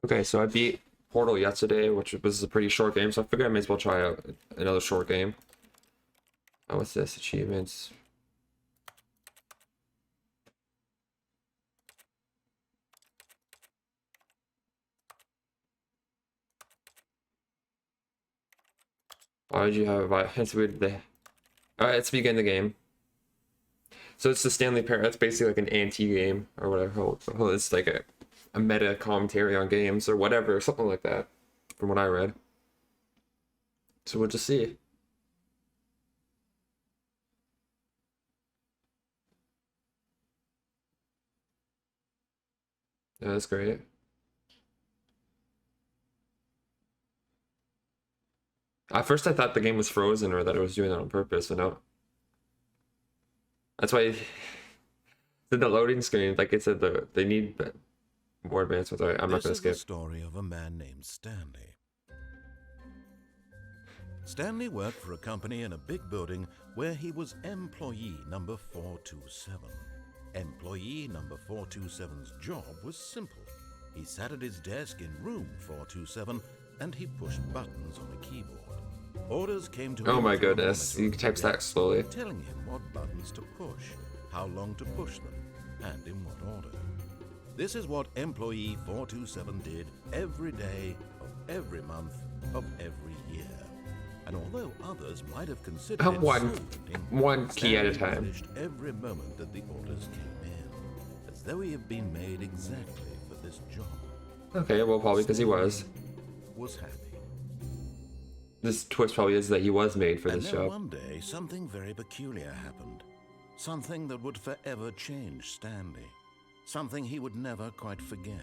Okay, so I beat Portal yesterday, which was a pretty short game, so I figured I may as well try out another short game. Oh, what's this? Achievements. Why did you have it's weird they Alright, let's begin the game. So it's the Stanley Parable. It's basically like an anti-game or whatever. It's like a meta commentary on games or whatever, something like that, from what I read. So we'll just see. Yeah, that's great. At first I thought the game was frozen or that it was doing that on purpose, but no. That's why the loading screen, like it said, they need more advancements. I'm not gonna This is the skip. story of a man named Stanley. Stanley worked for a company in a big building where he was employee number 427. Employee number 427's job was simple. He sat at his desk in room 427 and he pushed buttons on a keyboard. Orders came to him. Oh my through a goodness, monitor you type that slowly. telling him what buttons to push, how long to push them, and in what order. This is what employee 427 did every day of every month of every year. And although others might have considered it one key at a Stanley time. relished every moment that the orders came in, as though he had been made exactly for this job. Okay, well, probably because he was. Was happy. This twist probably is that he was made for And this then job. one day, something very peculiar happened. Something that would forever change Stanley. Something he would never quite forget.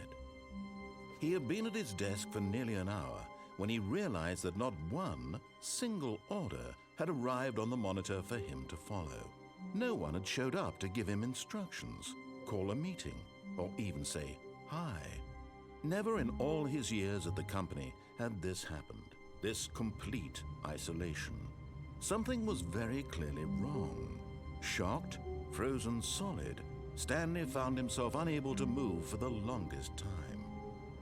He had been at his desk for nearly an hour when he realized that not one single order had arrived on the monitor for him to follow. No one had showed up to give him instructions, call a meeting, or even say hi. Never in all his years at the company had this happened. This complete isolation. Something was very clearly wrong. Shocked, frozen solid, Stanley found himself unable to move for the longest time.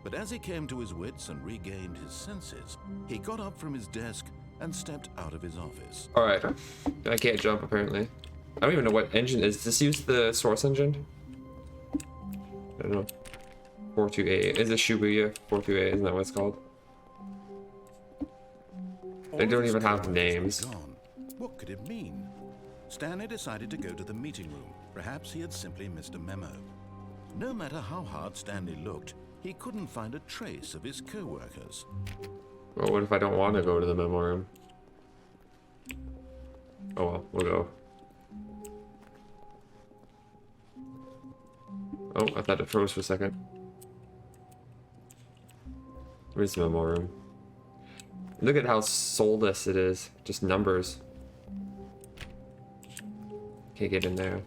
But as he came to his wits and regained his senses, he got up from his desk and stepped out of his office. Alright, I can't jump apparently. I don't even know what engine is. Does this use the source engine? I don't know. 428. Is it Shibuya 428? Isn't that what it's called? They don't even have names. Gone. What could it mean? Stanley decided to go to the meeting room. Perhaps he had simply missed a memo. No matter how hard Stanley looked, he couldn't find a trace of his co-workers. Well, what if I don't want to go to the memo room? Oh well, we'll go. Oh, I thought it froze for a second. Where's the memo room? Look at how soulless it is. Just numbers. Can't get in there.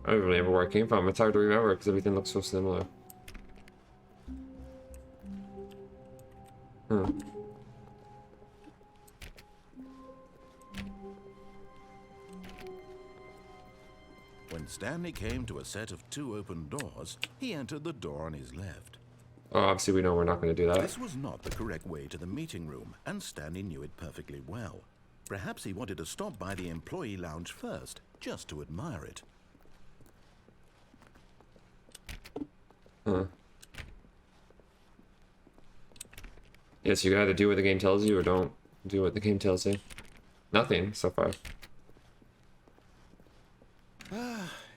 I don't even remember where I came from. It's hard to remember because everything looks so similar. When Stanley came to a set of two open doors, he entered the door on his left. Oh, obviously we know we're not going to do that. This was not the correct way to the meeting room, and Stanley knew it perfectly well. Perhaps he wanted to stop by the employee lounge first, just to admire it. Yes, you either do what the game tells you or don't do what the game tells you. Nothing so far.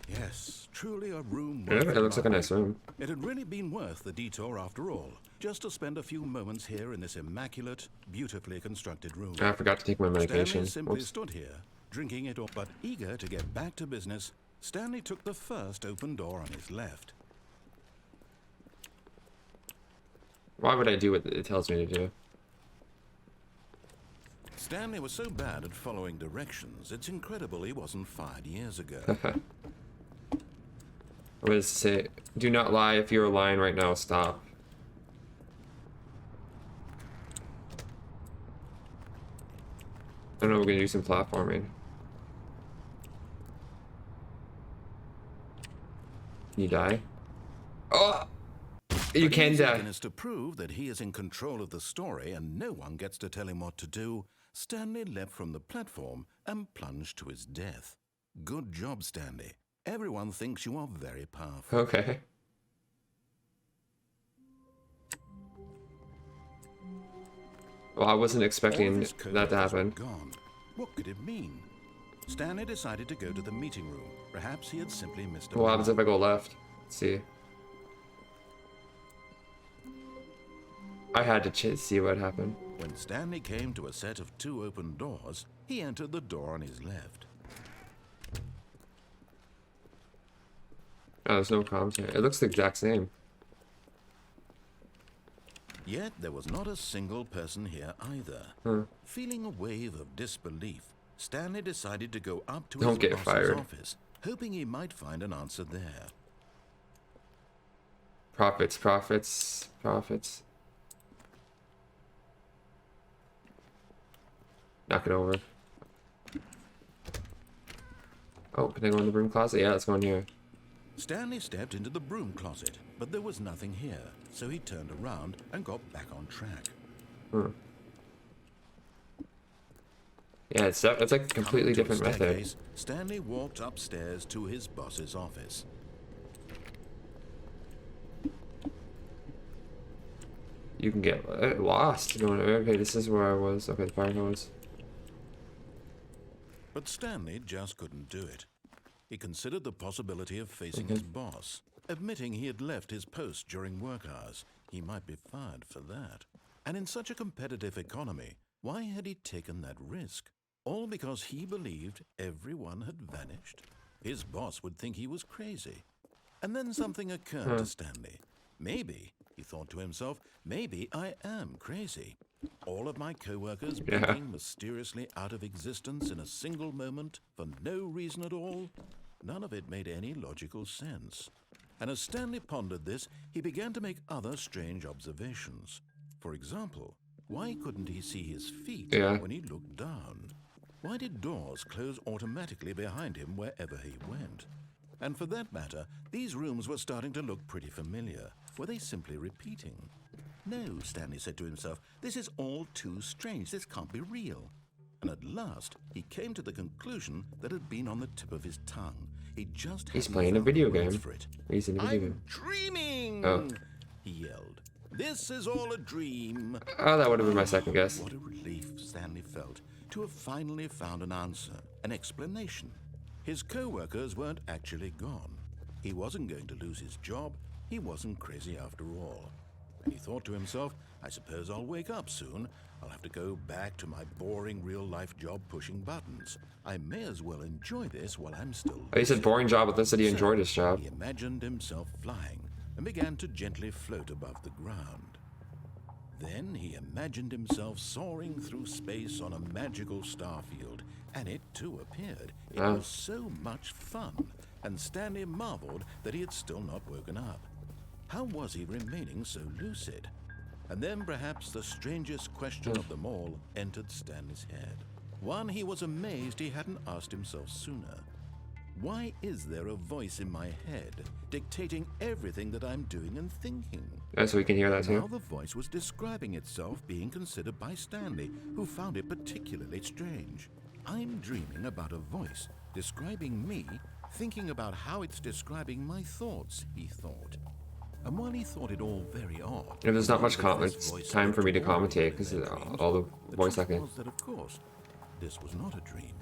Yes, truly a room Yeah, worth it looks like a nice room. It had really been worth the detour after all, just to spend a few moments here in this immaculate, beautifully constructed room. I forgot to take my medication. Stanley simply Whoops. stood here, drinking it all, but eager to get back to business. Stanley took the first open door on his left. Why would I do what it tells me to do? Stanley was so bad at following directions, it's incredible he wasn't fired years ago. What does it say? Do not lie. If you're lying right now, stop. I don't know, we're gonna do some platforming. Can you die? Oh! You But can his die. eagerness to prove that he is in control of the story and no one gets to tell him what to do, Stanley leapt from the platform and plunged to his death. Good job, Stanley. Everyone thinks you are very powerful. Okay. Well, I wasn't All of expecting his that to co-workers were happen. gone. What could it mean? Stanley decided to go to the meeting room. Perhaps he had simply missed a What happens if I go left? Let's see. I had to see what happened. When Stanley came to a set of 2 open doors, he entered the door on his left. Oh, there's no commentary. It looks the exact same. Yet there was not a single person here either. Feeling a wave of disbelief, Stanley decided to go up to Don't his get boss's fired. office, hoping he might find an answer there. Profits, profits, profits. Knock it over. Oh, can I go in the broom closet? Yeah, let's go in here. Stanley stepped into the broom closet, but there was nothing here, so he turned around and got back on track. Yeah, it's like a completely Coming to a different method. staircase, Stanley walked upstairs to his boss's office. You can get lost going. Okay, this is where I was. Okay, the fire hose. But Stanley just couldn't do it. He considered the possibility of facing his boss, admitting he had left his post during work hours. He might be fired for that. And in such a competitive economy, why had he taken that risk? All because he believed everyone had vanished? His boss would think he was crazy. And then something occurred to Stanley. Maybe, he thought to himself, maybe I am crazy. All of my co-workers blinking mysteriously out of existence in a single moment for no reason at all. None of it made any logical sense. And as Stanley pondered this, he began to make other strange observations. For example, why couldn't he see his feet when he looked down? Why did doors close automatically behind him wherever he went? And for that matter, these rooms were starting to look pretty familiar. Were they simply repeating? No, Stanley said to himself, this is all too strange. This can't be real. And at last, he came to the conclusion that had been on the tip of his tongue. He just He's hadn't playing a found the video words game. for it. He's in a video game. Dreaming! Oh. He yelled. This is all a dream. Oh, that would have been my second guess. What a relief Stanley felt to have finally found an answer, an explanation. His co-workers weren't actually gone. He wasn't going to lose his job. He wasn't crazy after all. And he thought to himself, I suppose I'll wake up soon. I'll have to go back to my boring real-life job pushing buttons. I may as well enjoy this while I'm still Oh, he said boring job, but this said he enjoyed his job. He imagined himself flying and began to gently float above the ground. Then he imagined himself soaring through space on a magical starfield, and it too appeared. It was so much fun, and Stanley marveled that he had still not woken up. How was he remaining so lucid? And then perhaps the strangest question of them all entered Stanley's head. One he was amazed he hadn't asked himself sooner. Why is there a voice in my head dictating everything that I'm doing and thinking? So we can hear that Now too. the voice was describing itself being considered by Stanley, who found it particularly strange. I'm dreaming about a voice describing me, thinking about how it's describing my thoughts, he thought. And while he thought it all very odd, Yeah, there's not much this voice time for me to spoke all commentate of because their dreams, all the voice truth acting. was that, of course, this was not a dream.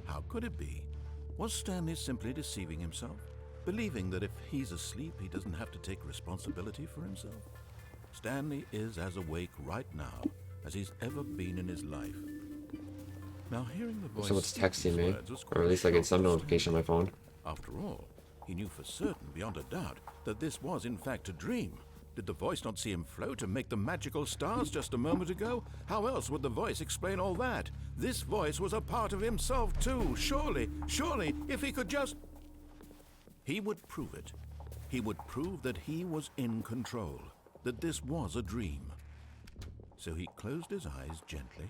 How could it be? Was Stanley simply deceiving himself, believing that if he's asleep, he doesn't have to take responsibility for himself? Stanley is as awake right now as he's ever been in his life. Now, hearing the voice Someone's speak these texting me, words was or at least I quite a get some shock to notification on my phone. After all, he knew for certain, beyond a doubt, that this was in fact a dream. Did the voice not see him float and make the magical stars just a moment ago? How else would the voice explain all that? This voice was a part of himself too. Surely, if he could just... He would prove it. He would prove that he was in control, that this was a dream. So he closed his eyes gently,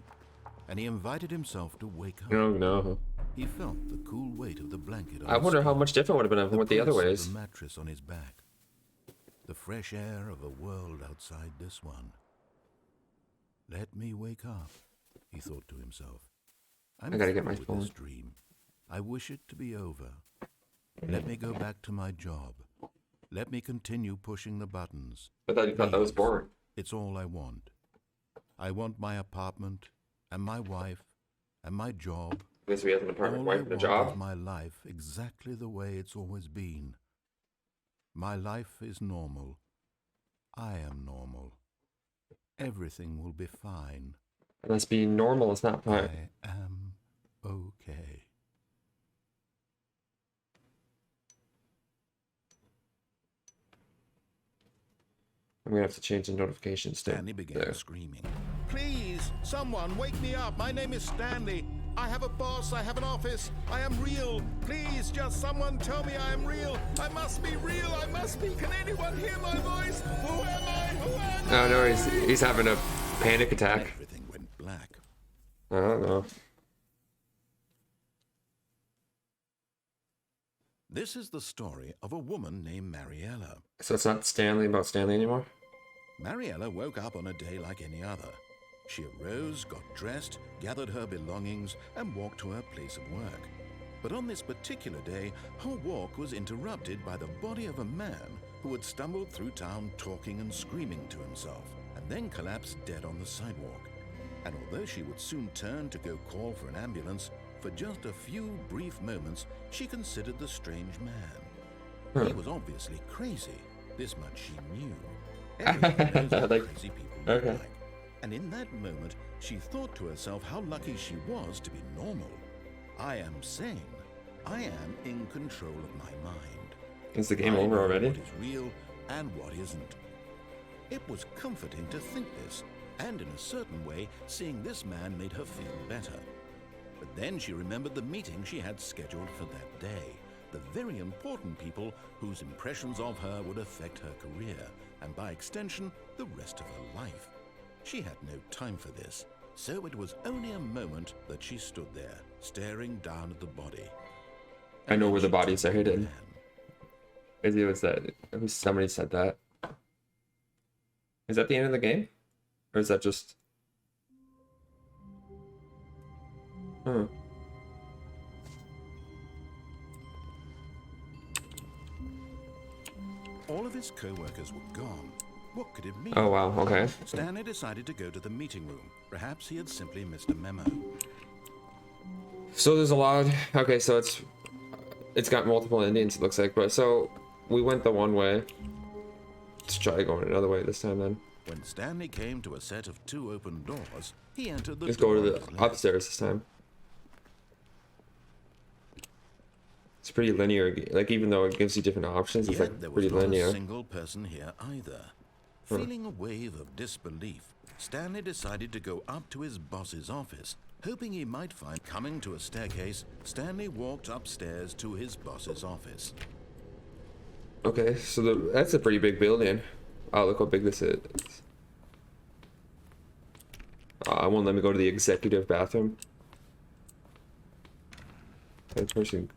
and he invited himself to wake up. Oh no. He felt the cool weight of the blanket on I his went how skin, much different would have been if I went the other press of ways. the mattress on his back. the fresh air of a world outside this one. Let me wake up, he thought to himself. I'm I gotta get through my with phone. this dream. I wish it to be over. Let me go back to my job. Let me continue pushing the buttons. I thought you thought that was Please. boring. It's all I want. I want my apartment, and my wife, and my job. I guess we have an apartment, All I wife, and a want job. is my life exactly the way it's always been. My life is normal. I am normal. Everything will be fine. Unless being normal is not fine. I am okay. I'm gonna have to change the notifications to Stanley began there. screaming. Please, someone wake me up. My name is Stanley. I have a boss. I have an office. I am real. Please, just someone tell me I am real. I must be real. I must be. Can anyone hear my voice? Who am I? Who am I? Oh no, he's having a panic attack. Everything went black. I don't know. This is the story of a woman named Mariella. So it's not Stanley about Stanley anymore? Mariella woke up on a day like any other. She arose, got dressed, gathered her belongings, and walked to her place of work. But on this particular day, her walk was interrupted by the body of a man who had stumbled through town talking and screaming to himself, and then collapsed dead on the sidewalk. And although she would soon turn to go call for an ambulance, for just a few brief moments, she considered the strange man. He was obviously crazy. This much she knew. Everyone knows what crazy people look like. And in that moment, she thought to herself how lucky she was to be normal. I am sane. I am in control of my mind. Is the game I over know already? What is real and what isn't. It was comforting to think this, and in a certain way, seeing this man made her feel better. But then she remembered the meeting she had scheduled for that day. The very important people whose impressions of her would affect her career, and by extension, the rest of her life. She had no time for this, so it was only a moment that she stood there, staring down at the body. I know where the bodies are hidden. Man. Maybe it was that. Somebody said that. Is that the end of the game? Or is that just... All of his co-workers were gone. What could it mean? Oh wow, okay. Stanley decided to go to the meeting room. Perhaps he had simply missed a memo. So there's a lot. Okay, so it's got multiple endings, it looks like. But so we went the one way. Let's try going another way this time then. When Stanley came to a set of two open doors, he entered the Let's door go to on the his left. upstairs this time. It's pretty linear. Like even though it gives you different options, it's Yet like there was pretty not linear. a single person here either. Feeling a wave of disbelief, Stanley decided to go up to his boss's office, hoping he might find. Coming to a staircase, Stanley walked upstairs to his boss's office. Okay, so that's a pretty big building. Oh, look how big this is. I won't let me go to the executive bathroom. That person.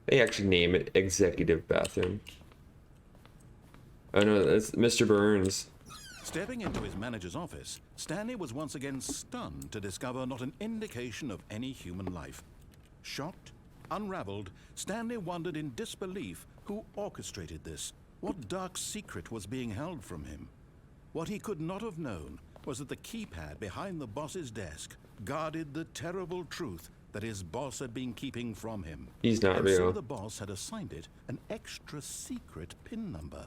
They actually name it executive bathroom. I know that's Mr. Burns. Stepping into his manager's office, Stanley was once again stunned to discover not an indication of any human life. Shocked, unraveled, Stanley wondered in disbelief who orchestrated this. What dark secret was being held from him? What he could not have known was that the keypad behind the boss's desk guarded the terrible truth that his boss had been keeping from him. He's not And real. so the boss had assigned it an extra secret PIN number,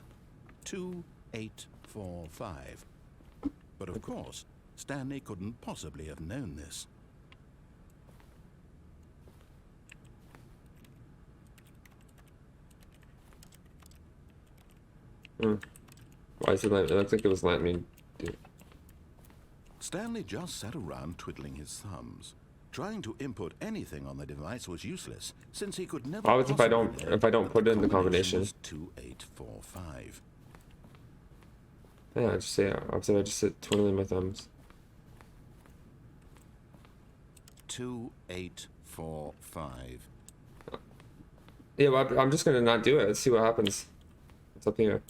2845. But of course, Stanley couldn't possibly have known this. Why is it letting? It looks like it was letting me do. Stanley just sat around twiddling his thumbs. Trying to input anything on the device was useless, since he could never. What happens if I don't- possibly learn if I don't that put in the combination combination? was 2845. Yeah, I just say opposite. I just sit twiddling my thumbs. 2845. Yeah, well, I'm just gonna not do it. Let's see what happens. It's up here.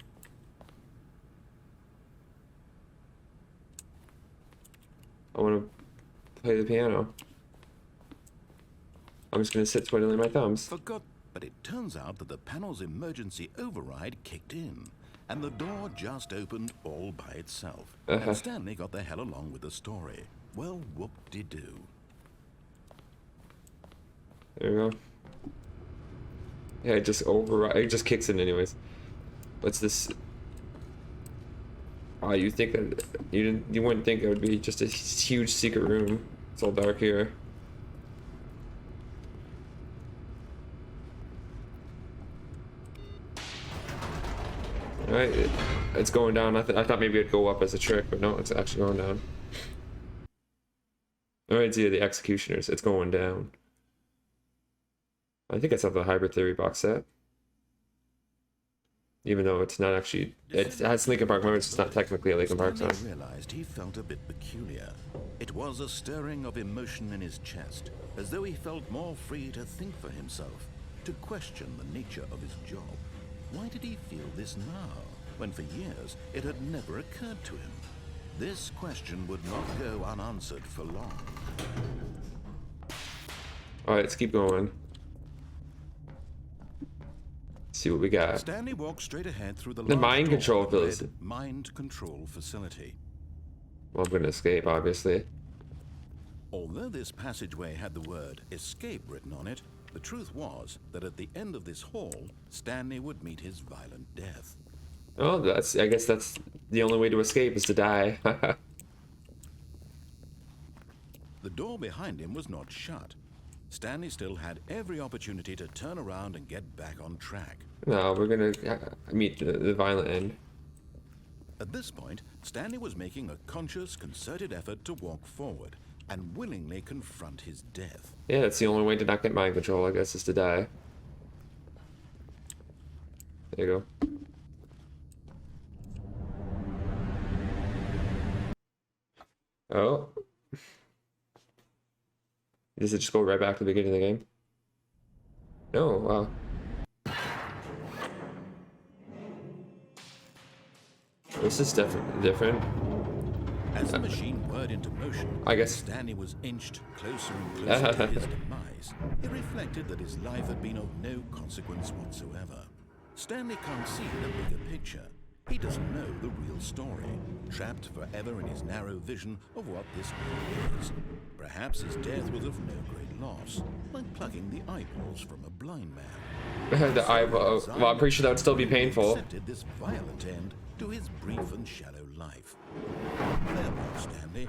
I want to play the piano. I'm just gonna sit twiddling my thumbs. Forgot, but it turns out that the panel's emergency override kicked in, and the door just opened all by itself. And Stanley got the hell along with the story. Well, whoop-de-doo. There we go. Yeah, it just override. It just kicks in anyways. What's this? Oh, you think that you wouldn't think it would be just a huge secret room. It's all dark here. All right, it's going down. I thought maybe it'd go up as a trick, but no, it's actually going down. All right, it's either the executioners. It's going down. I think it's of the Hybrid Theory box set. Even though it's not actually, it has Linkin Park moments, it's not technically a Linkin Park song. Stanley realized he felt a bit peculiar. It was a stirring of emotion in his chest, as though he felt more free to think for himself, to question the nature of his job. Why did he feel this now, when for years it had never occurred to him? This question would not go unanswered for long. Alright, let's keep going. See what we got. Stanley walked straight ahead through the mind control red mind control facility. Well, I'm gonna escape, obviously. Although this passageway had the word escape written on it, the truth was that at the end of this hall, Stanley would meet his violent death. Oh, I guess that's the only way to escape is to die. The door behind him was not shut. Stanley still had every opportunity to turn around and get back on track. No, we're gonna meet the violent end. At this point, Stanley was making a conscious, concerted effort to walk forward and willingly confront his death. Yeah, that's the only way to not get mind control, I guess, is to die. There you go. Oh. Does it just go right back to the beginning of the game? No, wow. This is definitely different. As the machine whirred into motion, I guess. Stanley was inched closer and closer to his demise. He reflected that his life had been of no consequence whatsoever. Stanley can't see the bigger picture. He doesn't know the real story, trapped forever in his narrow vision of what this world is. Perhaps his death was of no great loss, like plucking the eyeballs from a blind man. The eyeball. Well, I'm pretty sure that would still be painful. Accepted this violent end to his brief and shallow life. Farewell, Stanley.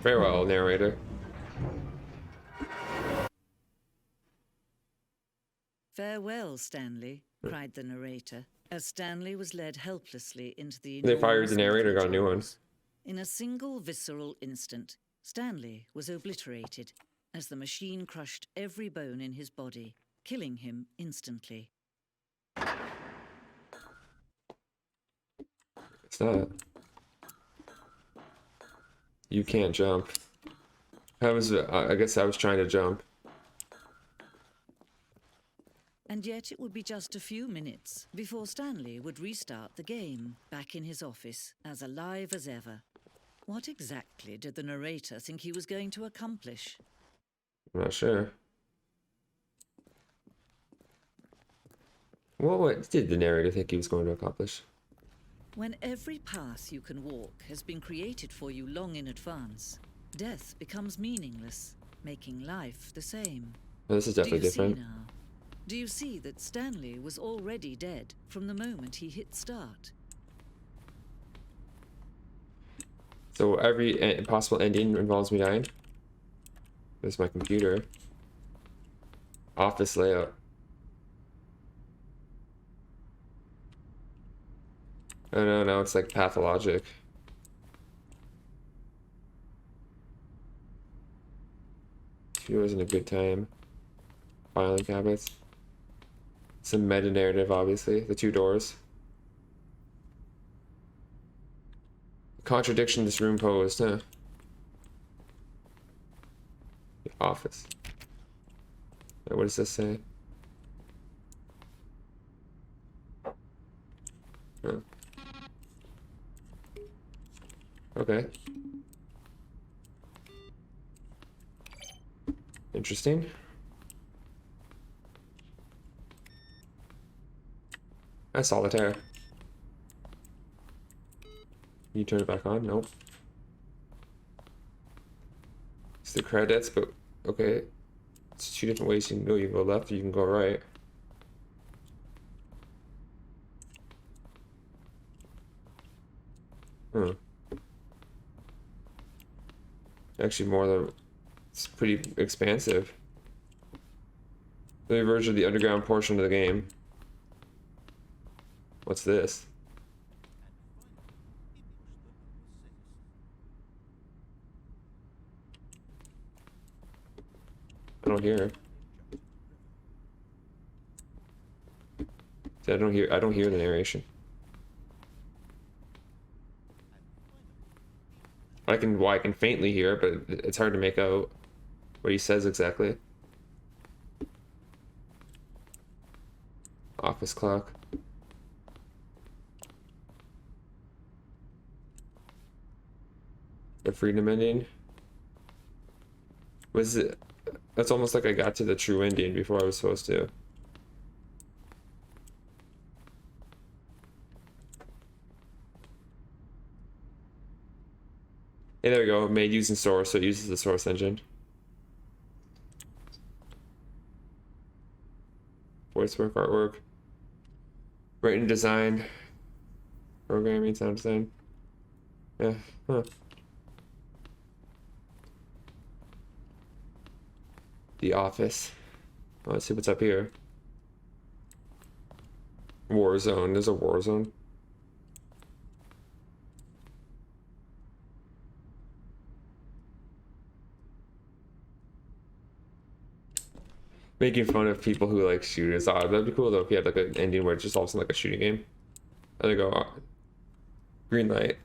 Farewell, narrator. Farewell, Stanley, cried the narrator, as Stanley was led helplessly into the They fired the enormous narrator, got a new one. jaws. In a single visceral instant, Stanley was obliterated as the machine crushed every bone in his body, killing him instantly. It's not. You can't jump. I guess I was trying to jump. And yet it would be just a few minutes before Stanley would restart the game, back in his office, as alive as ever. What exactly did the narrator think he was going to accomplish? I'm not sure. Well, what did the narrator think he was going to accomplish? When every path you can walk has been created for you long in advance, death becomes meaningless, making life the same. Well, this is definitely different. See now? Do you see that Stanley was already dead from the moment he hit start? So every possible ending involves me dying? There's my computer. Office layout. Oh no, now it's like pathologic. It wasn't a good time. Filing cabinets. Some meta-narrative, obviously. The two doors. Contradiction this room posed, huh? The office. What does this say? Huh. Okay. Interesting. That's solitaire. You turn it back on? Nope. It's the credits, but okay. It's two different ways you can go. You can go left or you can go right. Hmm. Actually, more than it's pretty expansive. The version of the underground portion of the game. What's this? I don't hear it. See, I don't hear the narration. I can faintly hear it, but it's hard to make out what he says exactly. Office clock. The freedom ending. Was it? That's almost like I got to the true ending before I was supposed to. Hey, there we go. Made using source, so it uses the source engine. Voice work, artwork, written design, programming, sound design. Yeah, huh. The Office. Oh, let's see what's up here. Warzone. There's a Warzone. Making fun of people who like shoot is odd. That'd be cool though if you had like an ending where it's just all of a sudden like a shooting game. There you go. Green light.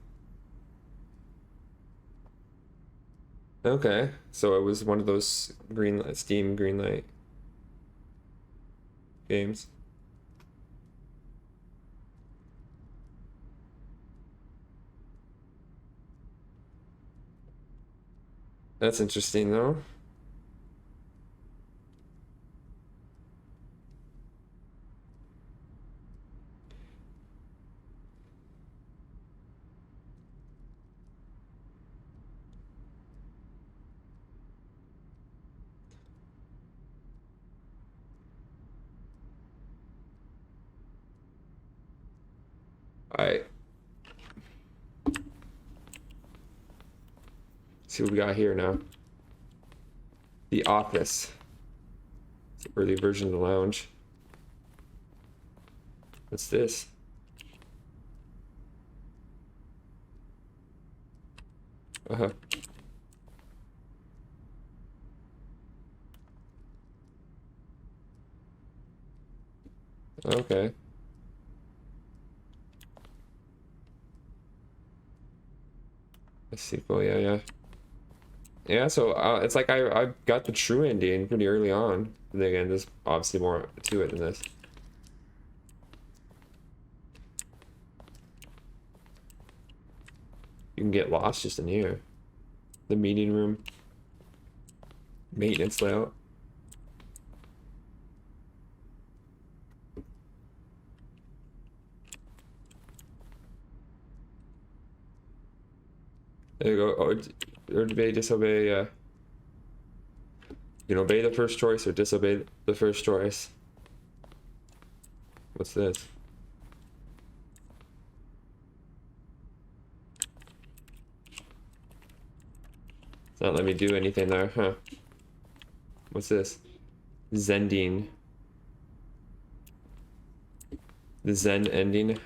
Okay, so it was one of those Steam green light games. That's interesting though. Alright. See what we got here now. The Office. It's an early version of the lounge. What's this? Uh-huh. Okay. A sequel, yeah, yeah. Yeah, so it's like I got the true ending pretty early on. And again, there's obviously more to it than this. You can get lost just in here. The meeting room. Maintenance layout. There you go. Or obey, disobey. You can obey the first choice or disobey the first choice. What's this? It's not letting me do anything there, huh? What's this? Zending. The Zen Ending.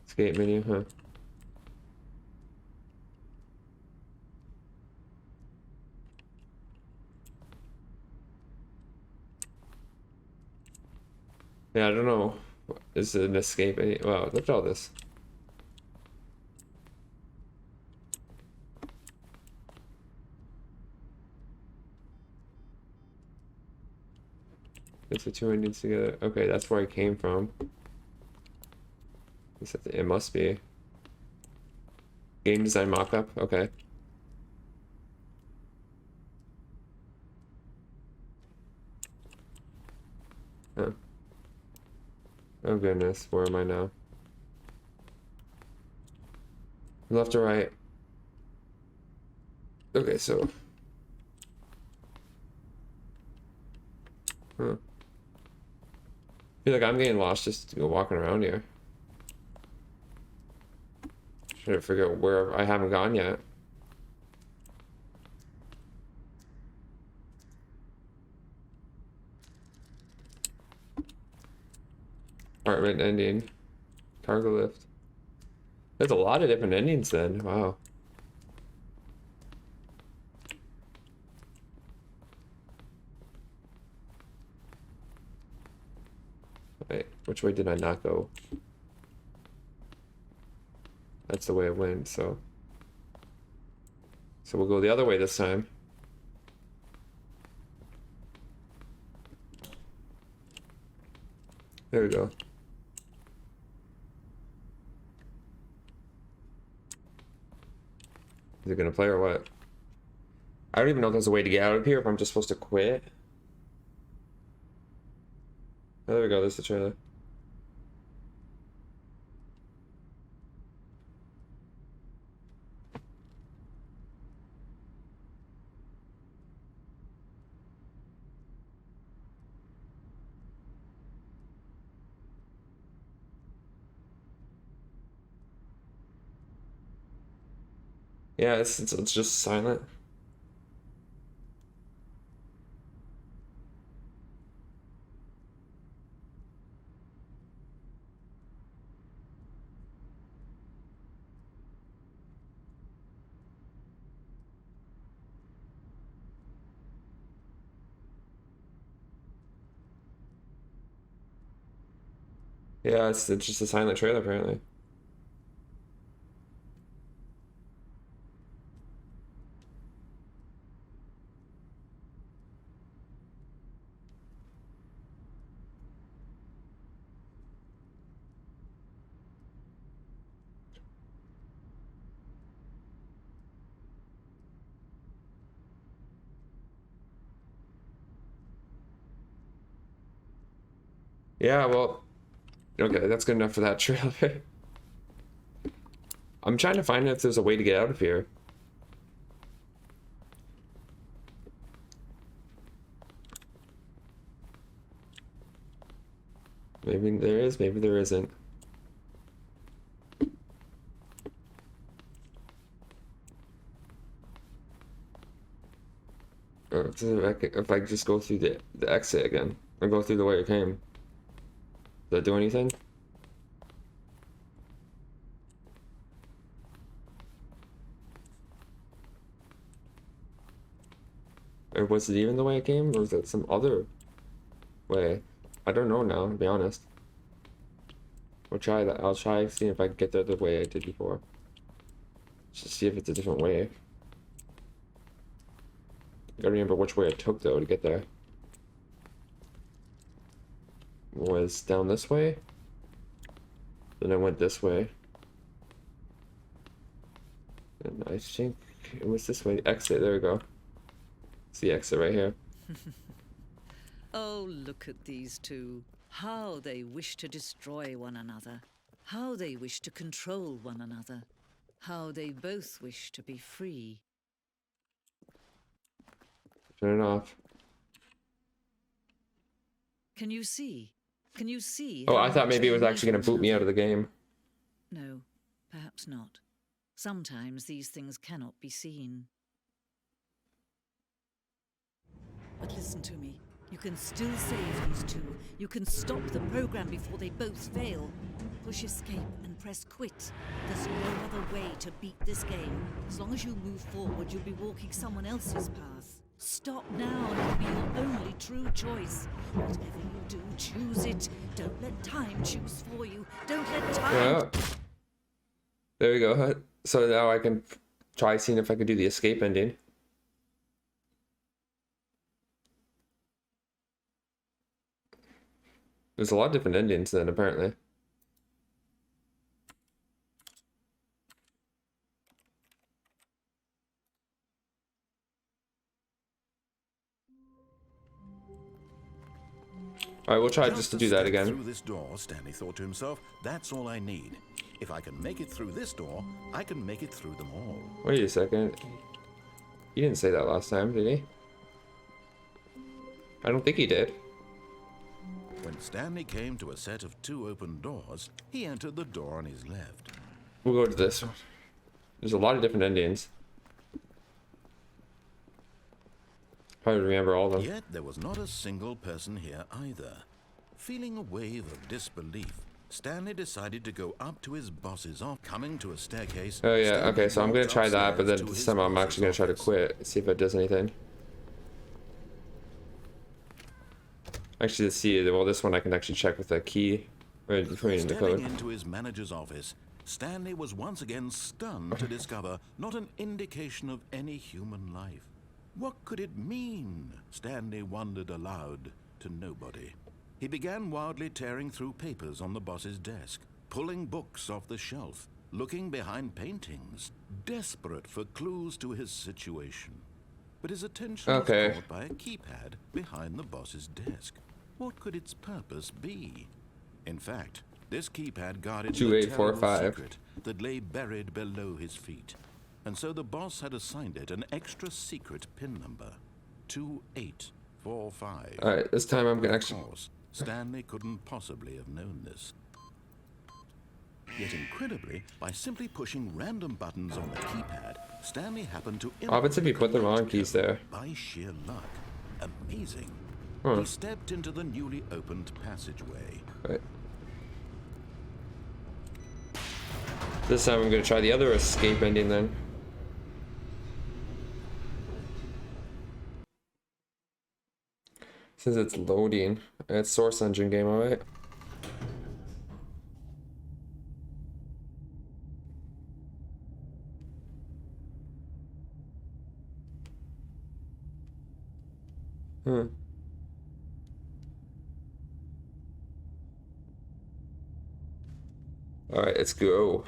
Escape menu, huh? Yeah, I don't know. Is it an escape? Wow, look at all this. It's the two endings together. Okay, that's where I came from. It must be. Game design mockup. Okay. Huh. Oh goodness, where am I now? Left or right? Okay, so. Huh. I feel like I'm getting lost just walking around here. Trying to figure out where I haven't gone yet. Apartment ending. Cargo lift. There's a lot of different endings then. Wow. Wait, which way did I not go? That's the way it went, so. So we'll go the other way this time. There we go. Is it gonna play or what? I don't even know if there's a way to get out of here, if I'm just supposed to quit. Oh, there we go, there's the trailer. Yeah, it's just silent. Yeah, it's just a silent trailer apparently. Yeah, well, okay, that's good enough for that trailer. I'm trying to find if there's a way to get out of here. Maybe there is, maybe there isn't. Or if I just go through the exit again, or go through the way it came. Does that do anything? Or was it even the way it came, or was it some other way? I don't know now, to be honest. We'll try that. I'll try seeing if I can get there the way I did before. Just see if it's a different way. I gotta remember which way I took though to get there. Was down this way. Then I went this way. And I think it was this way. Exit, there we go. It's the exit right here. Oh, look at these two. How they wish to destroy one another. How they wish to control one another. How they both wish to be free. Turn it off. Can you see? Can you see? Oh, how I thought much maybe it they was need actually gonna one boot me out another? of the game. No, perhaps not. Sometimes these things cannot be seen. But listen to me. You can still save these two. You can stop the program before they both fail. Push escape and press quit. There's no other way to beat this game. As long as you move forward, you'll be walking someone else's path. Stop now and it'll be your only true choice. Whatever you do, choose it. Don't let time choose for you. Don't let time... Yeah. There we go. So now I can try seeing if I could do the escape ending. There's a lot of different endings then, apparently. All right, we'll try just to do that step again. Through this door, Stanley thought to himself, that's all I need. If I can make it through this door, I can make it through them all. Wait a second. He didn't say that last time, did he? I don't think he did. When Stanley came to a set of 2 open doors, he entered the door on his left. We'll go to this one. There's a lot of different endings. Probably remember all of them. Yet there was not a single person here either. Feeling a wave of disbelief, Stanley decided to go up to his boss's office. Coming to a staircase. Oh yeah, Stanley okay, so I'm gonna walked try that, but upstairs then to this his time I'm boss's actually gonna try to office. quit, see if it does anything. Actually, let's see. Well, this one I can actually check with the key. Or put in the Stepping code. into his manager's office, Stanley was once again stunned to discover not an indication of any human life. What could it mean? Stanley wondered aloud to nobody. He began wildly tearing through papers on the boss's desk, pulling books off the shelf, looking behind paintings, desperate for clues to his situation. But his attention was caught by a keypad behind the boss's desk. What could its purpose be? In fact, this keypad guarded the terrible 2845. secret that lay buried below his feet. And so the boss had assigned it an extra secret pin number, 2845. Alright, this time I'm gonna Of actually... course, Stanley couldn't possibly have known this. Yet incredibly, by simply pushing random buttons on the keypad, Stanley happened to... Oh, but if you put the wrong keys there. By sheer luck. Amazing. Huh. He stepped into the newly opened passageway. Right. This time I'm gonna try the other escape ending then. Since it's loading. It's Source Engine game, alright? Alright, let's go.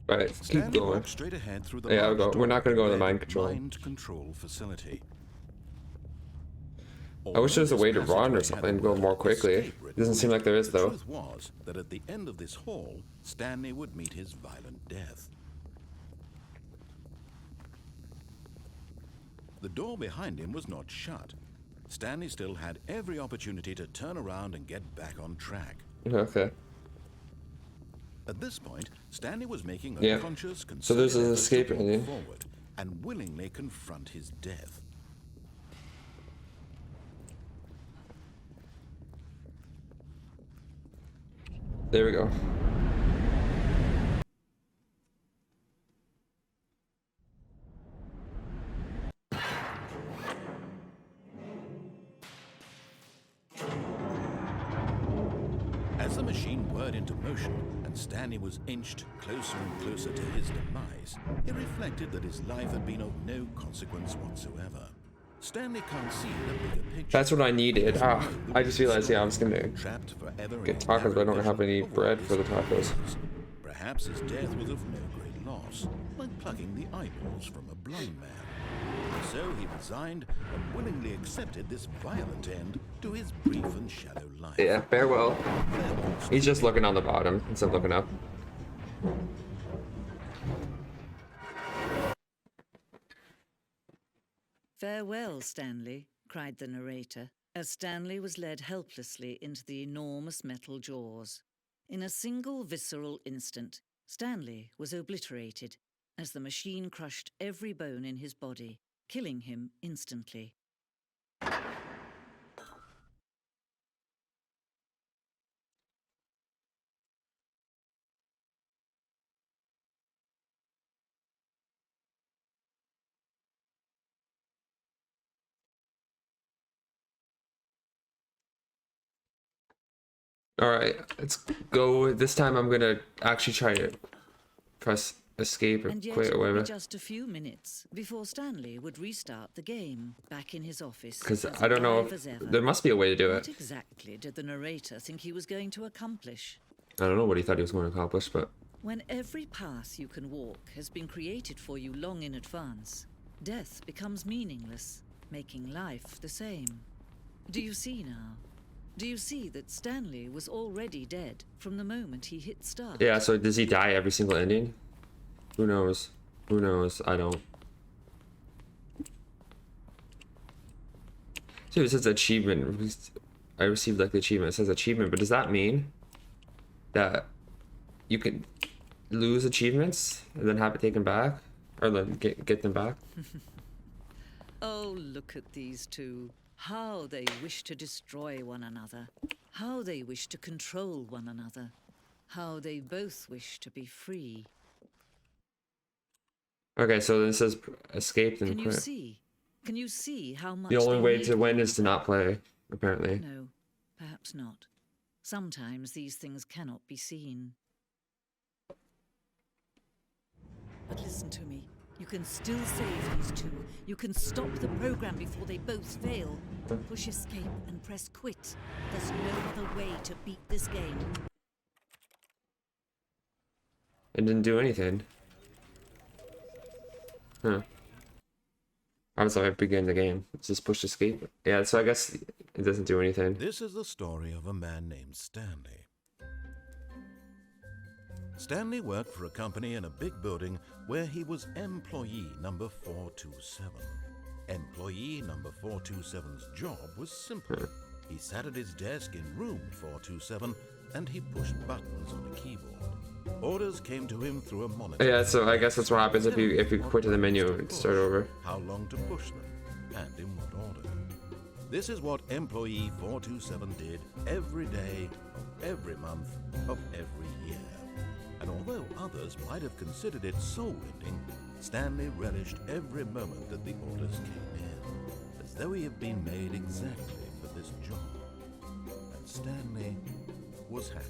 Alright, let's keep Stanley going. walked straight ahead through the Yeah, I'll large go. We're door not gonna go to the that led mind control. Mind control facility. I wish there was a way to Although run or this something, passageway go had more the word quickly. escape written Doesn't on seem it, like there is, the though. truth was that at the end of this hall, Stanley would meet his violent death. The door behind him was not shut. Stanley still had every opportunity to turn around and get back on track. Okay. At this point, Stanley was making a Yeah. conscious, So there's concerted an effort escape to walk ending. forward and willingly confront his death. There we go. As the machine whirred into motion and Stanley was inched closer and closer to his demise, he reflected that his life had been of no consequence whatsoever. Stanley can't see the bigger picture. That's what I needed. Ah, I just realized, yeah, I was gonna Trapped forever in get a tacos, but I don't narrow have any vision of bread what for the his life tacos. was. Perhaps his death was of no great loss, like plucking the eyeballs from a blind man. So he resigned and willingly accepted this violent end to his brief and shallow life. Yeah, farewell. Farewell, He's just looking on the bottom instead of looking up. Farewell, Stanley, cried the narrator, as Stanley was led helplessly into the enormous metal jaws. In a single visceral instant, Stanley was obliterated as the machine crushed every bone in his body, killing him instantly. Alright, let's go. This time I'm gonna actually try to press escape or And yet quit it or would be whatever. just a few minutes before Stanley would restart the game back in his office. Because as I don't know alive as ever. there must be a way to do What it. exactly did the narrator think he was going to accomplish? I don't know what he thought he was going to accomplish, but When every path you can walk has been created for you long in advance, death becomes meaningless, making life the same. Do you see now? Do you see that Stanley was already dead from the moment he hit start? yeah. So does he die every single ending? Who knows? Who knows? I don't. So it says achievement. I received like the achievement. It says achievement, but does that mean that you can lose achievements and then have it taken back, or then get them back? Oh, look at these two. How they wish to destroy one another. How they wish to control one another. How they both wish to be free. Okay, so then it says escape and Can you quit. see? Can you see how much The only they way need to win one is to not play, apparently. No, perhaps not. Sometimes these things cannot be seen. But listen to me. You can still save these two. You can stop the program before they both fail. Push escape and press quit. There's no other way to beat this game. It didn't do anything. Huh. I was like, I began the game. It's just push escape. Yeah, so I guess it doesn't do anything. This is the story of a man named Stanley. Stanley worked for a company in a big building where he was employee number 427. Employee number 427's job was simple. He sat at his desk in room 427 and he pushed buttons on a keyboard. Orders came to him through a monitor. Yeah, so I guess that's what happens if you quit to the menu and start over. How long to push them, and in what order. This is what employee 427 did every day of every month of every year. And although others might have considered it soul-rending, Stanley relished every moment that the orders came in, as though he had been made exactly for this job. And Stanley was happy.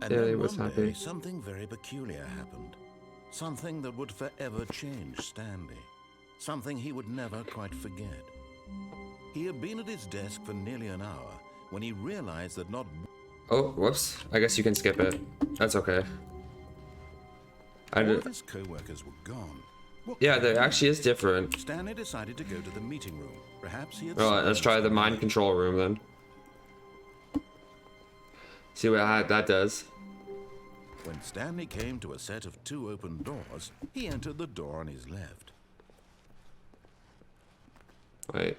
And Yeah, then he was one happy. day, something very peculiar happened. Something that would forever change Stanley. Something he would never quite forget. He had been at his desk for nearly an hour when he realized that not... Oh, whoops. I guess you can skip it. That's okay. all of his co-workers were gone. What Yeah, could there he do? actually is different. Stanley decided to go to the meeting room. Perhaps he had... Well, let's try the something- mind control room then. See what that does. When Stanley came to a set of 2 open doors, he entered the door on his left. Wait.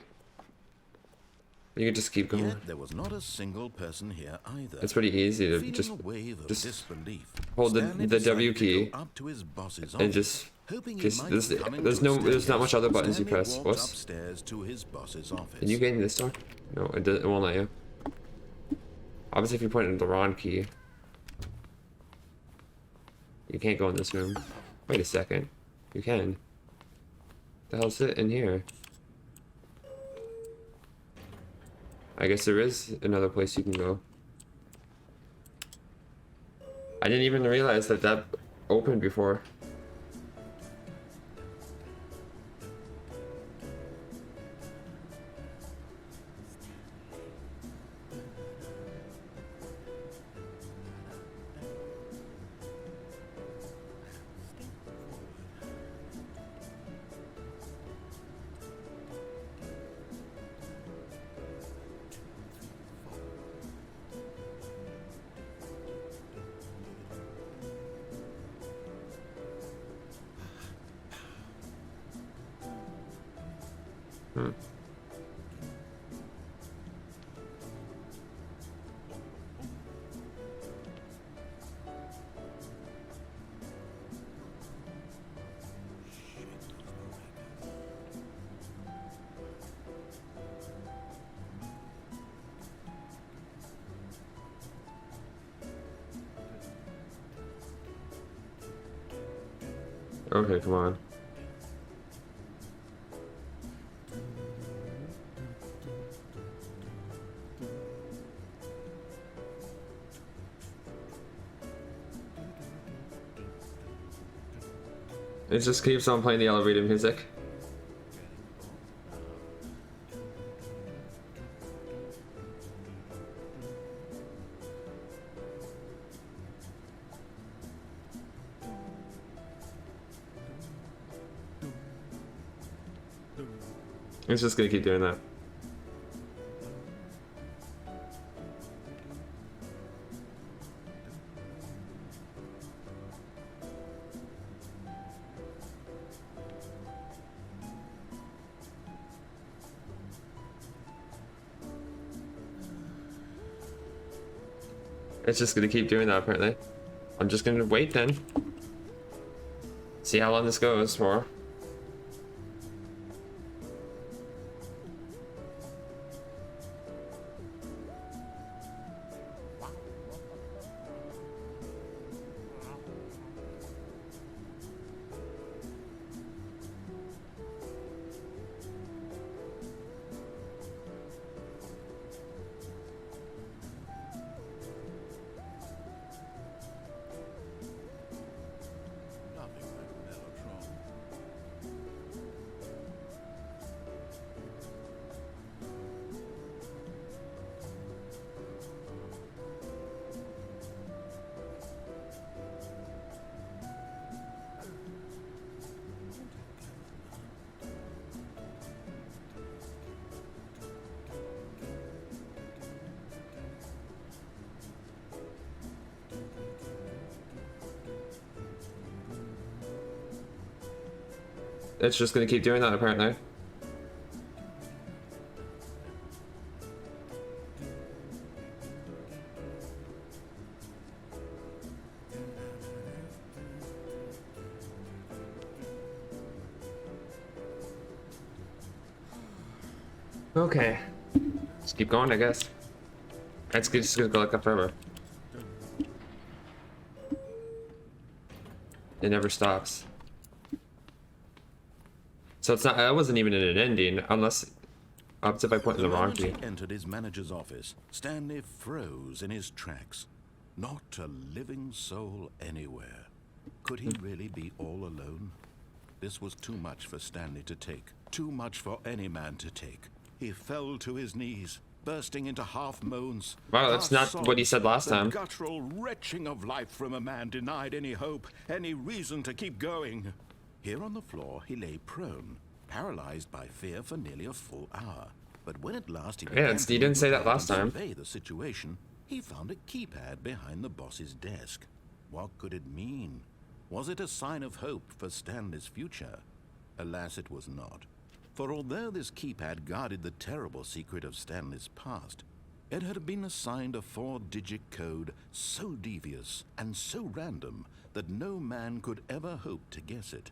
You can just keep going. Yet there was not a single person here either. It's pretty easy to Feeling just a wave of just disbelief, hold Stanley the W decided to key go up to his boss's and office, just hoping he just might there's have come there's into no a there's not much other buttons you Stanley press. walked What's upstairs to his boss's office. can you get in this door? No, it won't let you. Obviously, if you point in the wrong key, you can't go in this room. Wait a second, you can. The hell's it in here? I guess there is another place you can go. I didn't even realize that opened before. Okay, come on. It just keeps on playing the elevator music. It's just gonna keep doing that. It's just gonna keep doing that apparently. I'm just gonna wait then. See how long this goes for. It's just gonna keep doing that apparently. Okay. Let's keep going, I guess. It's just gonna go like that forever. It never stops. So it's not. I wasn't even in an ending, unless up to by pointing the wrong key. As he entered his manager's office, Stanley froze in his tracks. Not a living soul anywhere. Could he really be all alone? This was too much for Stanley to take. Too much for any man to take. He fell to his knees, bursting into half moans. Wow, that's not what he said last time. The guttural retching of life from a man denied any hope, any reason to keep going. Here on the floor, he lay prone, paralyzed by fear for nearly a full hour. But when at last he began you didn't say that last time. survey the situation, he found a keypad behind the boss's desk. What could it mean? Was it a sign of hope for Stanley's future? Alas, it was not. For although this keypad guarded the terrible secret of Stanley's past, it had been assigned a 4-digit code so devious and so random that no man could ever hope to guess it.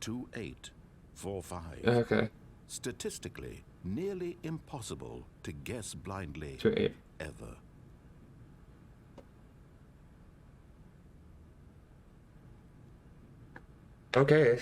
2845. Okay. Statistically, nearly impossible to guess blindly 28. ever. Okay.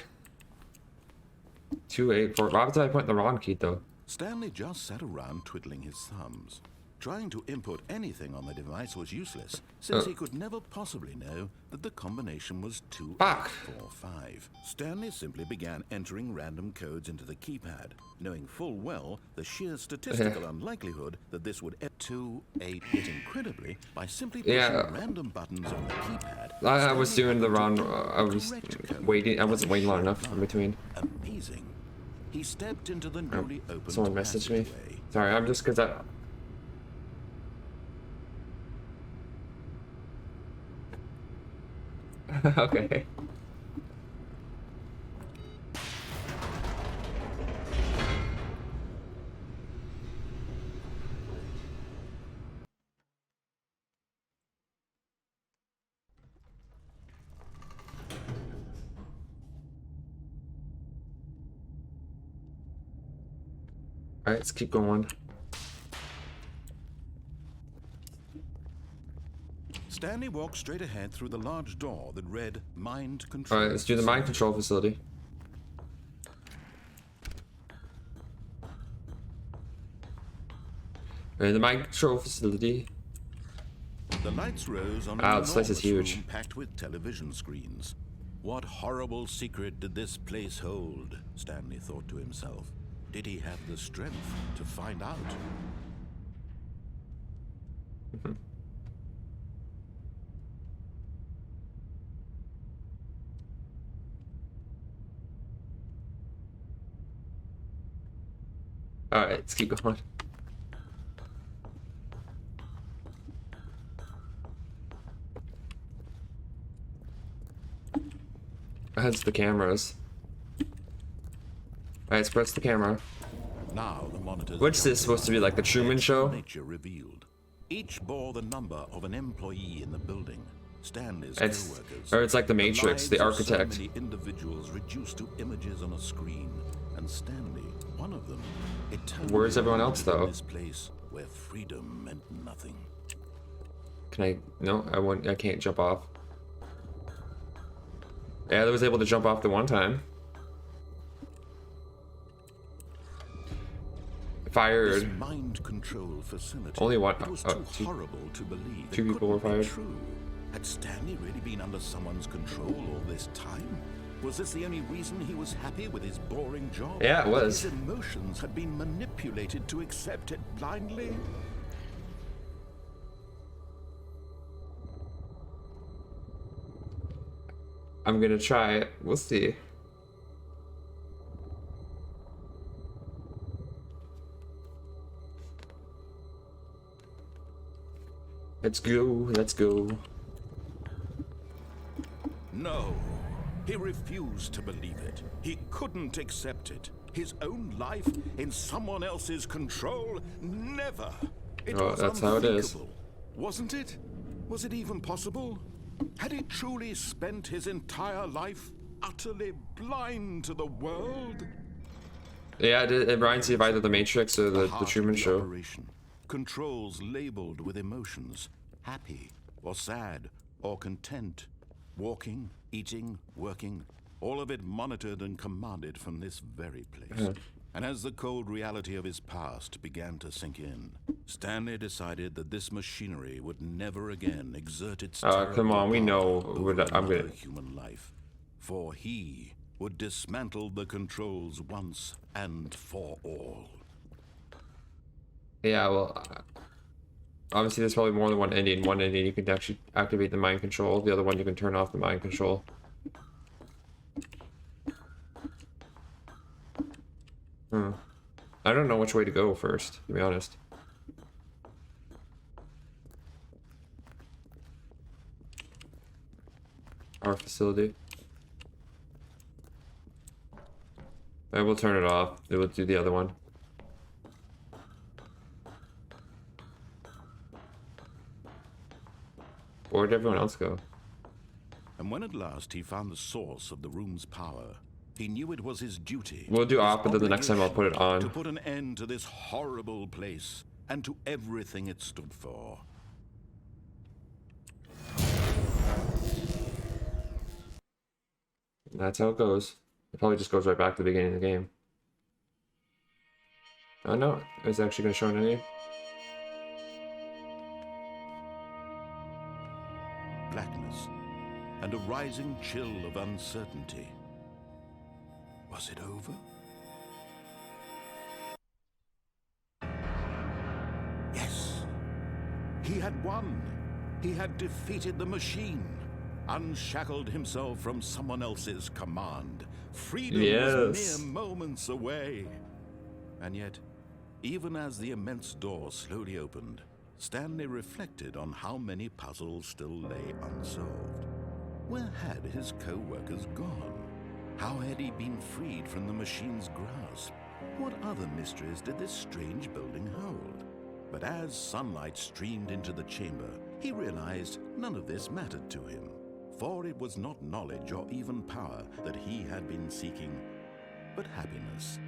284. Why did I point the wrong key though? Stanley just sat around twiddling his thumbs. Trying to input anything on the device was useless, since he could never possibly know that the combination was 2845. Stanley simply began entering random codes into the keypad, knowing full well the sheer statistical unlikelihood that this would 28. Yet incredibly, by simply pushing random buttons on the keypad, I was doing the wrong. I was waiting. I wasn't waiting long enough in between. Amazing. He stepped into the newly opened Someone messaged me. passageway. Sorry, I'm just because I. Okay. Alright, let's keep going. Stanley walked straight ahead through the large door that read Mind Control. Alright, let's do the mind control facility. Alright, the mind control facility. The lights rose on an Wow, this place is enormous huge. room packed with television screens. What horrible secret did this place hold? Stanley thought to himself. Did he have the strength to find out? Alright, let's keep going. That's the cameras. Alright, let's press the camera. Now the monitors. What's this supposed to be, like the Truman Show? Nature revealed. Each bore the number of an employee in the building. Stanley's It's, co-workers. or it's like the Matrix, the lives of architect. So many individuals reduced to images on a screen, and Stanley, one of them. Where's everyone else, though? In this place where freedom meant nothing. Can I? No, I won't. I can't jump off. Yeah, I was able to jump off the one time. This Fired. mind control facility. Only one. It was Oh, too two- horrible to believe. two It people were couldn't be fired. True. Had Stanley really been under someone's control all this time? Was this the only reason he was happy with his boring job? Yeah, it was. His emotions had been manipulated to accept it blindly. I'm gonna try it. We'll see. Let's go. Let's go. No, he refused to believe it. He couldn't accept it. His own life in someone else's control? Never. It Oh, was that's how it is. unthinkable. Wasn't it? Was it even possible? Had he truly spent his entire life utterly blind to the world? Yeah, it reminds you of either the Matrix or the Heart of Truman the Show. operation. Controls labeled with emotions. Happy or sad or content. Walking, eating, working. All of it monitored and commanded from this very place. And as the cold reality of his past began to sink in, Stanley decided that this machinery would never again exert its Come on, we know terrible what power I'm over gonna- human life. For he would dismantle the controls once and for all. Yeah, well, obviously there's probably more than one ending. One ending you can actually activate the mind control. The other one you can turn off the mind control. I don't know which way to go first, to be honest. Our facility. I will turn it off. It will do the other one. Where'd everyone else go? And when at last he found the source of the room's power, he knew it was his duty. We'll do his off, but then the next time I'll put it obligation on. To put an end to this horrible place and to everything it stood for. That's how it goes. It probably just goes right back to the beginning of the game. Oh no, it's actually going to show an name. Blackness and a rising chill of uncertainty. Was it over? Yes. He had won. He had defeated the machine. Unshackled himself from someone else's command. Freedom was Yes. mere moments away. And yet, even as the immense door slowly opened, Stanley reflected on how many puzzles still lay unsolved. Where had his co-workers gone? How had he been freed from the machine's grasp? What other mysteries did this strange building hold? But as sunlight streamed into the chamber, he realized none of this mattered to him. For it was not knowledge or even power that he had been seeking, but happiness.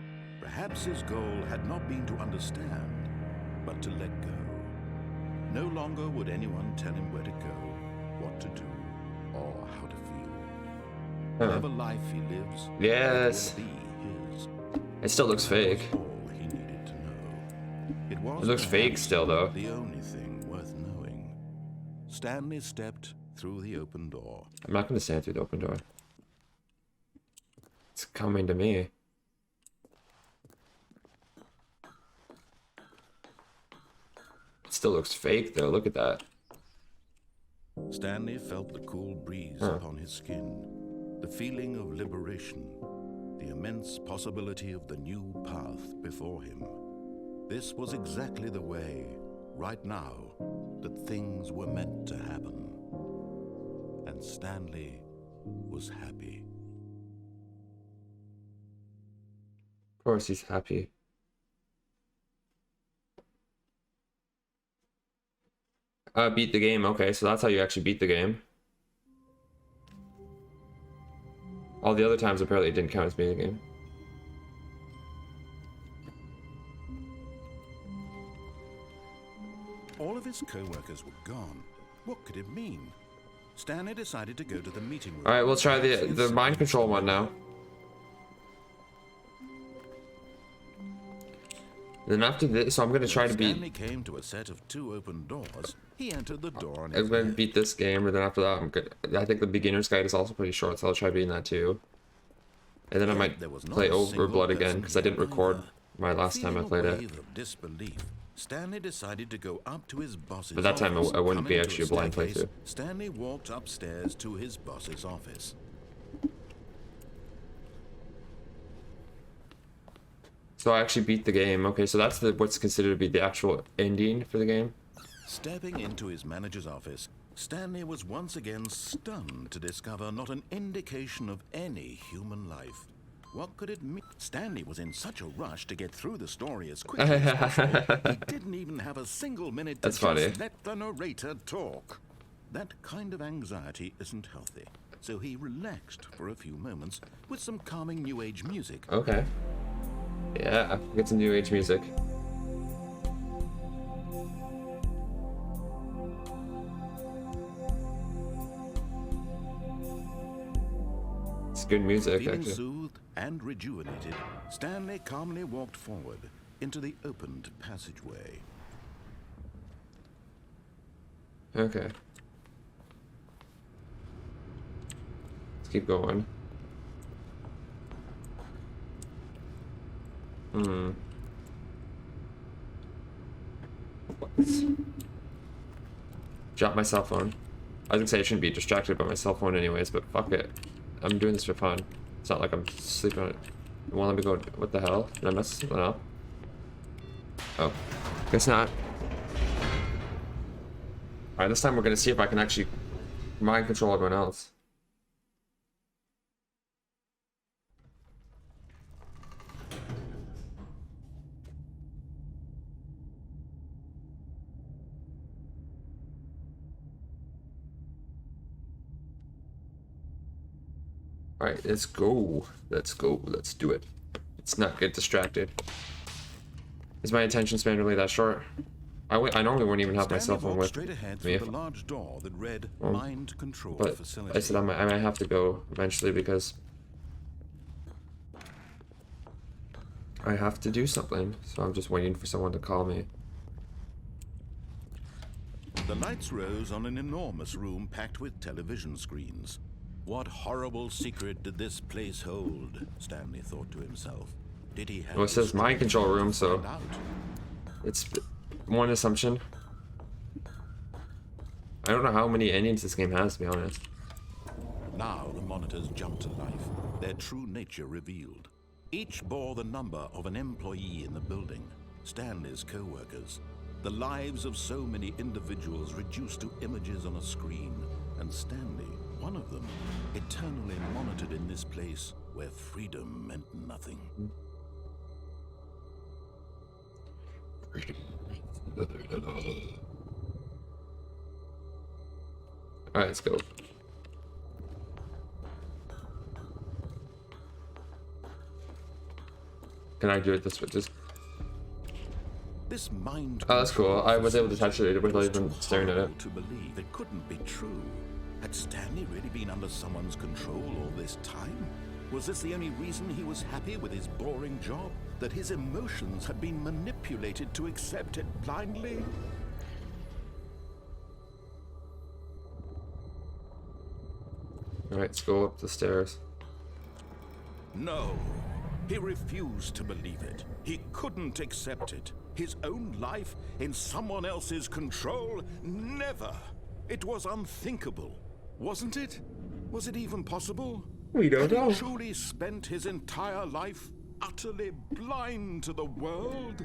Perhaps his goal had not been to understand, but to let go. No longer would anyone tell him where to go, what to do, or how to feel. Whatever life he lives, Yes. it will be his. It still looks fake. That was all he needed to know. It was It looks fake perhaps still, though. the only thing worth knowing. Stanley stepped through the open door. I'm not going to stand through the open door. It's coming to me. It still looks fake though, look at that. Stanley felt the cool breeze upon his skin, the feeling of liberation, the immense possibility of the new path before him. This was exactly the way, right now, that things were meant to happen. And Stanley was happy. Of course he's happy. Beat the game. Okay, so that's how you actually beat the game. All the other times apparently it didn't count as beating the game. All of his co-workers were gone. What could it mean? Stanley decided to go to the meeting room. All right, we'll try the mind control one now. Then after this, so I'm gonna try to beat. Stanley came to a set of 2 open doors. He entered the door on I'm his gonna left. beat this game, and then after that, I'm good. I think the beginner's guide is also pretty short, so I'll try beating that too. And then I might There was not play a single Overblood again person because I didn't here record either. my last time I Feeling a played it. wave of disbelief, Stanley decided to go up to his boss's But that time office. I wouldn't be Coming to actually a blind staircase, playthrough. Stanley walked upstairs to his boss's office. So I actually beat the game. Okay, so that's what's considered to be the actual ending for the game. Stepping into his manager's office, Stanley was once again stunned to discover not an indication of any human life. What could it mean? Stanley was in such a rush to get through the story as quickly as possible, he didn't even have a single minute to That's funny. just let the narrator talk. That kind of anxiety isn't healthy, so he relaxed for a few moments with some calming New Age music. Okay. Yeah, get some new age music. It's good music, Feeling actually. soothed and rejuvenated, Stanley calmly walked forward into the opened passageway. Okay. Let's keep going. Drop my cell phone. I was gonna say I shouldn't be distracted by my cell phone anyways, but fuck it. I'm doing this for fun. It's not like I'm sleeping on it. It won't let me go. What the hell? Did I mess something up? Oh. Guess not. Alright, this time we're gonna see if I can actually mind control everyone else. Alright, let's go. Let's go. Let's do it. Let's not get distracted. Is my attention span really that short? I normally wouldn't even have my cell phone walked with straight ahead me, through the large door that read Mind Control but Facility. I said I might have to go eventually because I have to do something. So I'm just waiting for someone to call me. The lights rose on an enormous room packed with television screens. What horrible secret did this place hold? Stanley thought to himself. Did he have Well, it says the mind strength control room, to so find out? it's one assumption. I don't know how many endings this game has, to be honest. Now the monitors jumped to life, their true nature revealed. Each bore the number of an employee in the building, Stanley's co-workers. The lives of so many individuals reduced to images on a screen, and Stanley, one of them, eternally monitored in this place where freedom meant nothing. Alright, let's go. Can I do it this way? Just This mind oh, that's cool. control I was able to touch facility it without was even too staring at it. horrible to believe it couldn't be true. Had Stanley really been under someone's control all this time? Was this the only reason he was happy with his boring job? That his emotions had been manipulated to accept it blindly? Alright, let's go up the stairs. No. He refused to believe it. He couldn't accept it. His own life in someone else's control? Never. It was unthinkable. Wasn't it? Was it even possible? We don't know. Had he truly spent his entire life utterly blind to the world?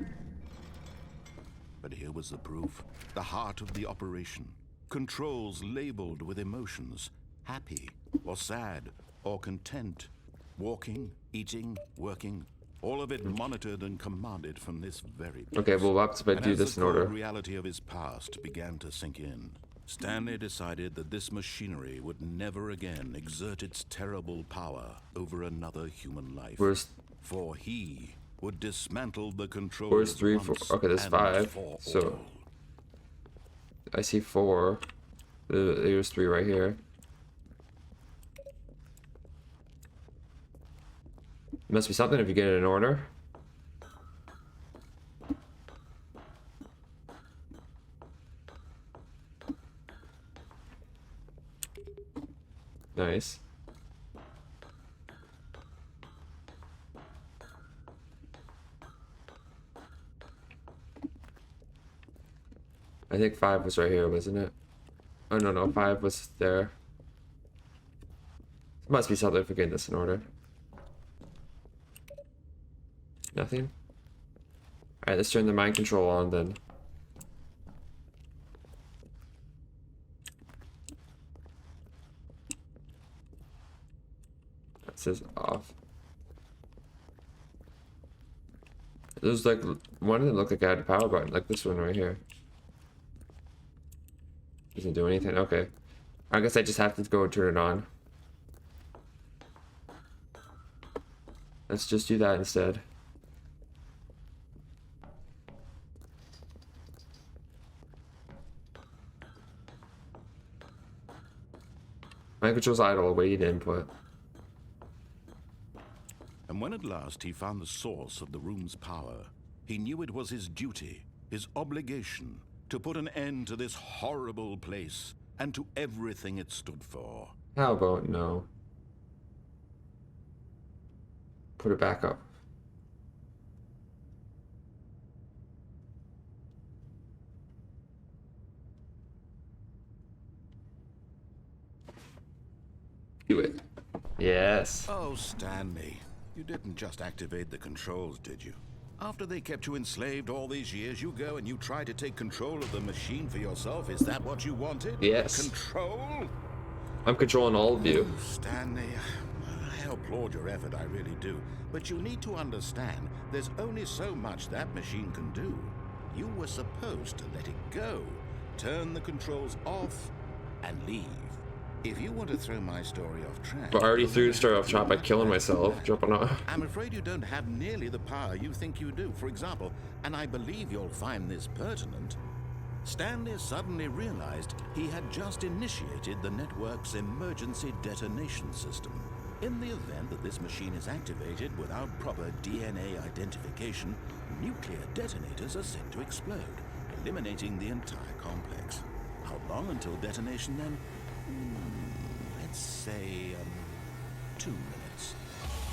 But here was the proof. The heart of the operation. Controls labeled with emotions. Happy, or sad, or content. Walking, eating, working. All of it monitored and commanded from this very place. Okay, well, we'll have to do this in order. As the reality of his past began to sink in, Stanley decided that this machinery would never again exert its terrible power over another human life. For he would dismantle the controls. Where's 3, 4? Okay, there's 5. So I see 4. There's 3 right here. Must be something if you get it in order. Nice. I think 5 was right here, wasn't it? Oh, no, 5 was there. Must be something if we're getting this in order. Nothing? Alright, let's turn the mind control on then. That says off. There's like one that looked like I had a power button, like this one right here. Doesn't do anything. Okay. I guess I just have to go and turn it on. Let's just do that instead. Mind control's idle, waiting input. And when at last he found the source of the room's power, he knew it was his duty, his obligation, to put an end to this horrible place and to everything it stood for. How about no? Put it back up. Do it. Yes. Oh, Stanley, you didn't just activate the controls, did you? After they kept you enslaved all these years, you go and you try to take control of the machine for yourself. Is that what you wanted? Yes. Control? I'm controlling all of you. Oh, Stanley, I applaud your effort, I really do. But you need to understand, there's only so much that machine can do. You were supposed to let it go, turn the controls off, and leave. If you want to throw my story off track... But I already threw the story off track by killing myself, jumping off. I'm afraid you don't have nearly the power you think you do. For example, and I believe you'll find this pertinent, Stanley suddenly realized he had just initiated the network's emergency detonation system. In the event that this machine is activated without proper DNA identification, nuclear detonators are set to explode, eliminating the entire complex. How long until detonation then? Let's say 2 minutes.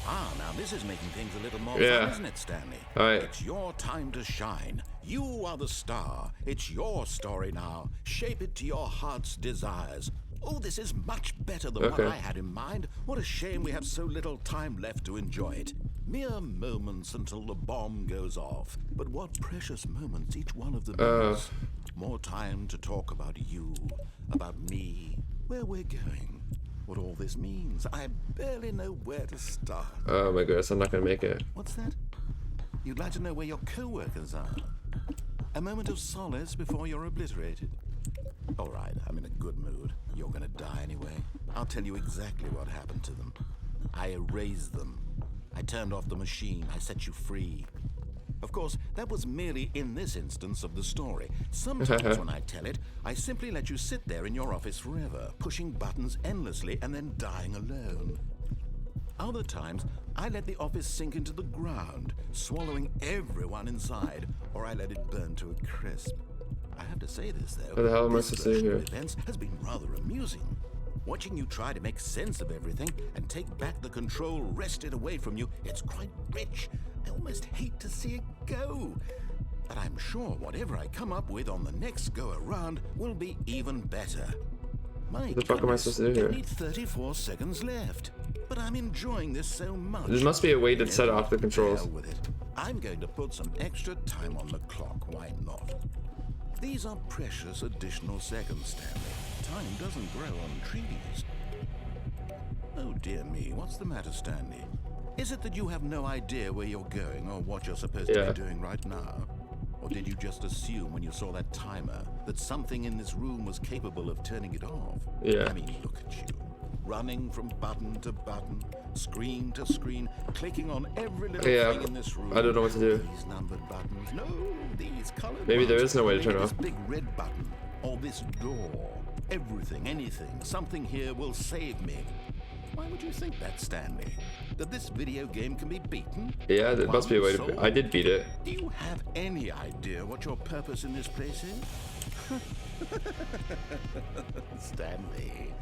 Ah, now this is making things a little more fun, isn't it, Stanley? All right. It's your time to shine. You are the star. It's your story now. Shape it to your heart's desires. Oh, this is much better than what I had in mind. What a shame we have so little time left to enjoy it. Mere moments until the bomb goes off. But what precious moments each one of them is. More time to talk about you, about me, where we're going, what all this means. I barely know where to start. Oh my goodness, I'm not gonna make it. What's that? You'd like to know where your co-workers are? A moment of solace before you're obliterated? All right, I'm in a good mood. You're gonna die anyway. I'll tell you exactly what happened to them. I erased them. I turned off the machine. I set you free. Of course, that was merely in this instance of the story. Sometimes when I tell it, I simply let you sit there in your office forever, pushing buttons endlessly and then dying alone. Other times, I let the office sink into the ground, swallowing everyone inside, or I let it burn to a crisp. I have to say this, though. What the hell am I this supposed to say version here? of events has been rather amusing. Watching you try to make sense of everything and take back the control wrested away from you, it's quite rich. I almost hate to see it go. But I'm sure whatever I come up with on the next go-around will be even better. My What the fuck am I supposed to do here? only 34 seconds left. But I'm enjoying this so much. There must be a way to set off the controls. Hell with it. I'm going to put some extra time on the clock, why not? These are precious additional seconds, Stanley. Time doesn't grow on trees. Oh dear me, what's the matter, Stanley? Is it that you have no idea where you're going or what you're supposed to be doing right now? Or did you just assume when you saw that timer that something in this room was capable of turning it off? Yeah. I mean, look at you. Running from button to button, screen to screen, clicking on every little thing in this room. I don't know what to do. These numbered buttons. No, these colored Maybe there ones. is no way to turn Maybe off. this big red button or this door. Everything, anything, something here will save me. Why would you think that, Stanley? That this video game can be beaten? Yeah, there must be a way to. I did beat it. Do you have any idea what your purpose in this place is? Stanley,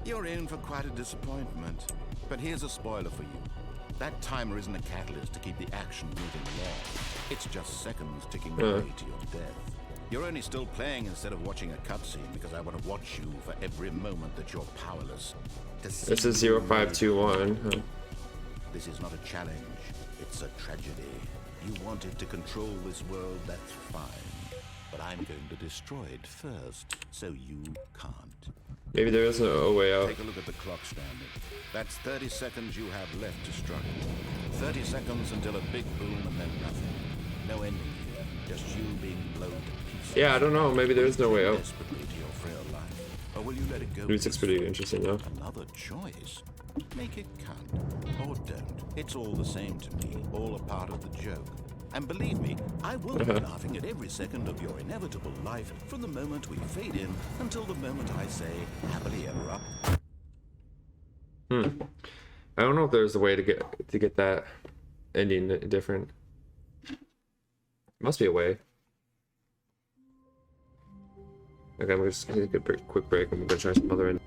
you're in for quite a disappointment. But here's a spoiler for you. That timer isn't a catalyst to keep the action moving along. It's just seconds ticking away to your death. You're only still playing instead of watching a cutscene because I want to watch you for every moment that you're powerless. This is 0521. Huh. This is not a challenge, it's a tragedy. You wanted to control this world, that's fine. But I'm going to destroy it first, so you can't. Maybe there is a way out. Take a look at the clock, Stanley. That's 30 seconds you have left to struggle. 30 seconds until a big boom and then nothing. No ending here, just you being blown to pieces. Yeah, I don't know. Maybe there is no way out. Desperately to your frail life. Or will you let it go? Music's pretty interesting though. Another choice. Make it count. Or don't. It's all the same to me. All a part of the joke. And believe me, I will be laughing at every second of your inevitable life from the moment we fade in until the moment I say, happily ever up. I don't know if there's a way to get that ending different. Must be a way. Okay, I'm just gonna take a quick break and we're gonna try some other ending.